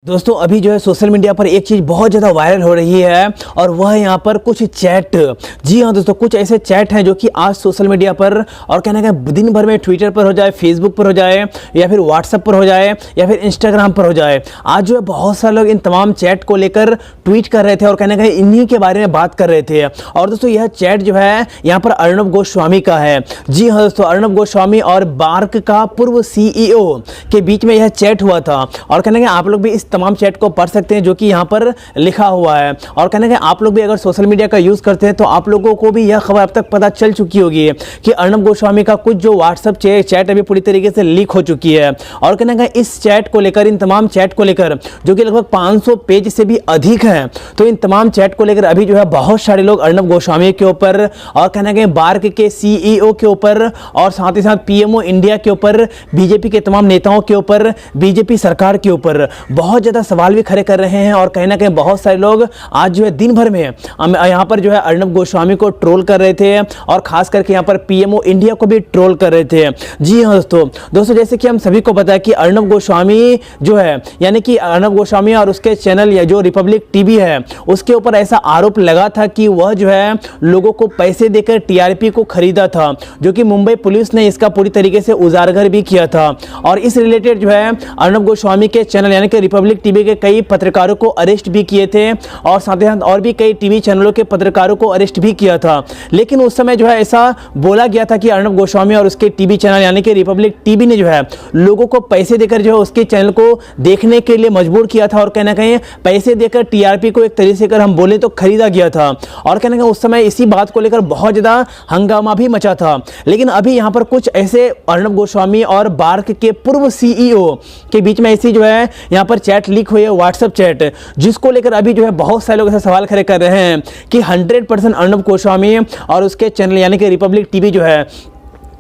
दोस्तों अभी जो है सोशल मीडिया पर एक चीज़ बहुत ज़्यादा वायरल हो रही है और वह यहाँ पर कुछ चैट। जी हाँ दोस्तों, कुछ ऐसे चैट हैं जो कि आज सोशल मीडिया पर और कहना है दिन भर में ट्विटर पर हो जाए, फेसबुक पर हो जाए या फिर व्हाट्सएप पर हो जाए या फिर इंस्टाग्राम पर हो जाए, आज जो है बहुत सारे लोग इन तमाम चैट को लेकर ट्वीट कर रहे थे और कहने का इन्हीं के बारे में बात कर रहे थे। और दोस्तों यह चैट जो है यहाँ पर अर्नब गोस्वामी का है। जी हाँ दोस्तों, अर्नब गोस्वामी और बार्क का पूर्व CEO के बीच में यह चैट हुआ था और कहने का आप लोग भी इस तमाम चैट को पढ़ सकते हैं जो कि यहाँ पर लिखा हुआ है। और कहने का आप लोग भी अगर सोशल मीडिया का यूज़ करते हैं तो आप लोगों को भी यह खबर अब तक पता चल चुकी होगी कि अर्नब गोस्वामी का कुछ जो व्हाट्सएप चैट अभी पूरी तरीके से लीक हो चुकी है। और कहने का इस चैट को लेकर, इन तमाम चैट को लेकर जो कि लगभग 500 पेज से भी अधिक है, तो इन तमाम चैट को लेकर अभी जो है बहुत सारे लोग अर्नब गोस्वामी के ऊपर और कहने के बार्क के CEO के ऊपर और साथ ही साथ PMO इंडिया के ऊपर, बीजेपी के तमाम नेताओं के ऊपर, बीजेपी सरकार के ऊपर बहुत ज़्यादा सवाल भी खड़े कर रहे हैं। और कहीं ना कहीं बहुत सारे लोग आज जो है दिन भर में यहाँ पर जो है अर्नब गोस्वामी को ट्रोल कर रहे थे और खास करके यहाँ पर PMO इंडिया को भी ट्रोल कर रहे थे। जी हाँ दोस्तों जैसे कि हम सभी को पता है कि अर्नब गोस्वामी जो है, यानी कि अर्नब गोस्वामी और उसके चैनल या जो रिपब्लिक TV है उसके ऊपर ऐसा आरोप लगा था कि वह जो है लोगों को पैसे देकर TRP को खरीदा था, जो कि मुंबई पुलिस ने इसका पूरी तरीके से उजागर भी किया था। और इस रिलेटेड जो है अर्नब गोस्वामी के चैनल यानी कि रिपब्लिक TV के कई पत्रकारों को अरेस्ट भी किए थे और साथ ही साथ और भी कई टीवी चैनलों के पत्रकारों को अरेस्ट भी किया था। लेकिन उस समय जो है ऐसा बोला गया था कि अर्नब गोस्वामी और उसके टीवी चैनल यानी कि रिपब्लिक TV ने जो है लोगों को पैसे देकर जो है उसके चैनल को देखने के लिए मजबूर किया था और कहना कहीं पैसे देकर TRP को एक तरीके से अगर हम बोले तो खरीदा गया था। और कहना कहीं उस समय इसी बात को लेकर बहुत ज़्यादा हंगामा भी मचा था। लेकिन अभी यहाँ पर कुछ ऐसे अर्नब गोस्वामी और बार्क के पूर्व CEO के बीच में ऐसी जो है यहाँ पर चैट लीक हुई है, व्हाट्सएप चैट, जिसको लेकर अभी जो है बहुत सारे लोग ऐसे सवाल खड़े कर रहे हैं कि 100% अर्नब गोस्वामी और उसके चैनल यानी कि रिपब्लिक TV जो है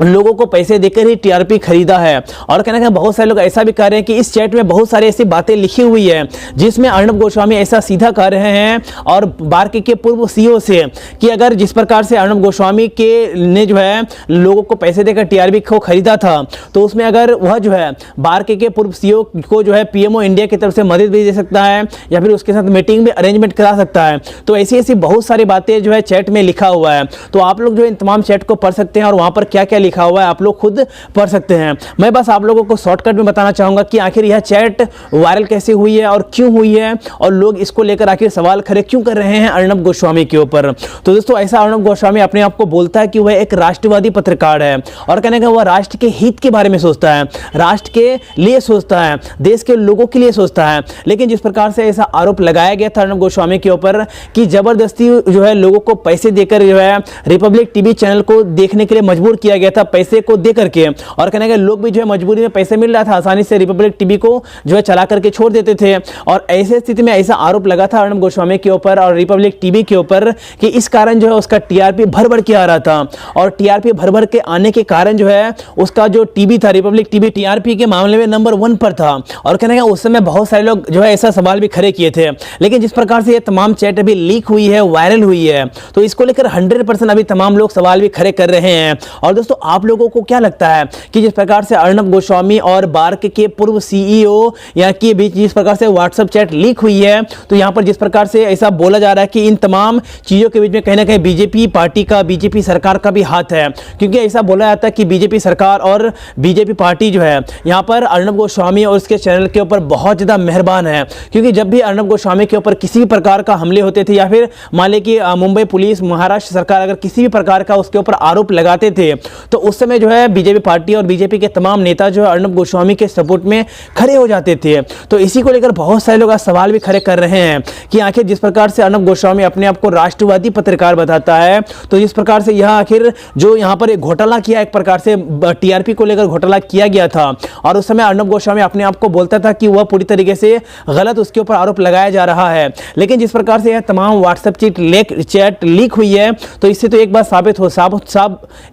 लोगों को पैसे देकर ही TRP खरीदा है। और कहना है बहुत सारे लोग ऐसा भी कह रहे हैं कि इस चैट में बहुत सारी ऐसी बातें लिखी हुई है जिसमें अर्नब गोस्वामी ऐसा सीधा कह रहे हैं और बार्क के पूर्व CEO से कि अगर जिस प्रकार से अर्नब गोस्वामी के ने जो है लोगों को पैसे देकर TRP को खरीदा था, तो उसमें अगर वह जो है बार्क के पूर्व CEO को जो है PMO इंडिया की तरफ से मदद भी दे सकता है या फिर उसके साथ मीटिंग में अरेंजमेंट करा सकता है। तो ऐसी ऐसी बहुत सारी बातें जो है चैट में लिखा हुआ है। तो आप लोग जो इन तमाम चैट को पढ़ सकते हैं और वहाँ पर क्या क्या लिखा हुआ है आप लोग खुद पढ़ सकते हैं। मैं बस आप लोगों को शॉर्टकट में बताना चाहूंगा कि आखिर यह चैट वायरल कैसे हुई है और क्यों हुई है और लोग इसको लेकर आखिर सवाल खड़े क्यों कर रहे हैं अर्नब गोस्वामी के ऊपर। तो दोस्तों ऐसा अर्नब गोस्वामी अपने आप को बोलता है कि वह एक राष्ट्रवादी पत्रकार है और कहने का वह राष्ट्र के हित के बारे में सोचता है, राष्ट्र के लिए सोचता है, देश के लोगों के लिए सोचता है। लेकिन जिस प्रकार से ऐसा आरोप लगाया गया था अर्नब गोस्वामी के ऊपर कि जबरदस्ती जो है लोगों को पैसे देकर जो है रिपब्लिक TV चैनल को देखने के लिए मजबूर किया गया था, पैसे को दे करके। और कहने के लोग भी जो है मजबूरी में पैसे मिल रहा था, आसानी से रिपब्लिक TV को जो है चला करके छोड़ देते थे। और ऐसे स्थिति में ऐसा आरोप लगा था अर्नब गोस्वामी के ऊपर और रिपब्लिक TV के ऊपर कि इस कारण जो है उसका TRP भर भर के आ रहा था। और TRP भर भर के आने के कारण जो है उसका जो TV था, रिपब्लिक TV TRP के मामले में नंबर 1 पर था। और कहने का उस समय बहुत सारे लोग जो है ऐसा सवाल भी खड़े किए थे। लेकिन जिस प्रकार से ये तमाम चैट अभी लीक हुई है, वायरल हुई है, तो इसको लेकर 100% अभी तमाम लोग सवाल भी खड़े कर रहे हैं। और दोस्तों आप लोगों को क्या लगता है कि जिस प्रकार से अर्नब गोस्वामी और बार्क के पूर्व CEO या के बीच जिस प्रकार से व्हाट्सएप चैट लीक हुई है, तो यहां पर जिस प्रकार से ऐसा बोला जा रहा है कि इन तमाम चीजों के बीच में कहीं ना कहीं बीजेपी पार्टी का, बीजेपी सरकार का भी हाथ है। क्योंकि ऐसा बोला जाता है कि बीजेपी सरकार और बीजेपी पार्टी जो है यहां पर अर्नब गोस्वामी और उसके चैनल के ऊपर बहुत ज्यादा मेहरबान है। क्योंकि जब भी अर्नब गोस्वामी के ऊपर किसी भी प्रकार का हमले होते थे या फिर मान लें कि मुंबई पुलिस, महाराष्ट्र सरकार अगर किसी भी प्रकार का उसके ऊपर आरोप लगाते थे, तो उस समय जो है बीजेपी पार्टी और बीजेपी के तमाम नेता जो है अर्नब गोस्वामी के सपोर्ट में खड़े हो जाते थे। तो इसी को लेकर बहुत सारे लोग आज सवाल भी खड़े कर रहे हैं कि आखिर जिस प्रकार से अर्नब गोस्वामी अपने आप को राष्ट्रवादी पत्रकार बताता है, तो इस प्रकार से यह आखिर जो यहाँ पर एक घोटाला किया, एक प्रकार से TRP को लेकर घोटाला किया गया था और उस समय अर्नब गोस्वामी अपने आप को बोलता था कि वह पूरी तरीके से गलत उसके ऊपर आरोप लगाया जा रहा है। लेकिन जिस प्रकार से यह तमाम व्हाट्सएप चैट लीक हुई है, तो इससे तो एक बात साबित हो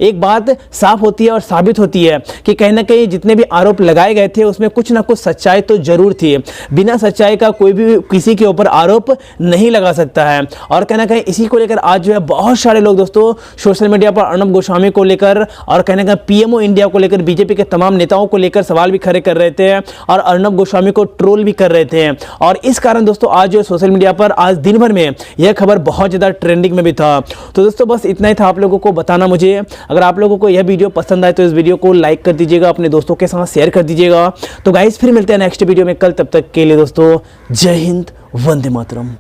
एक बात साफ होती है और साबित होती है कि कहीं ना कहीं जितने भी आरोप लगाए गए थे उसमें कुछ ना कुछ सच्चाई तो जरूर थी। बिना सच्चाई का कोई भी किसी के ऊपर आरोप नहीं लगा सकता है। और कहीं ना कहीं इसी को लेकर आज जो है बहुत सारे लोग दोस्तों सोशल मीडिया पर अर्नब गोस्वामी को लेकर और कहीं ना कहीं पीएमओ इंडिया को लेकर बीजेपी के तमाम नेताओं को लेकर सवाल भी खड़े कर रहे थे और अर्नब गोस्वामी को ट्रोल भी कर रहे थे। और इस कारण दोस्तों आज जो सोशल मीडिया पर आज दिन भर में यह खबर बहुत ज्यादा ट्रेंडिंग में भी था। तो दोस्तों बस इतना ही था आप लोगों को बताना मुझे। अगर आप लोगों को यह वीडियो पसंद आए तो इस वीडियो को लाइक कर दीजिएगा, अपने दोस्तों के साथ शेयर कर दीजिएगा। तो गाइस फिर मिलते हैं नेक्स्ट वीडियो में कल, तब तक के लिए दोस्तों जय हिंद, वंदे मातरम।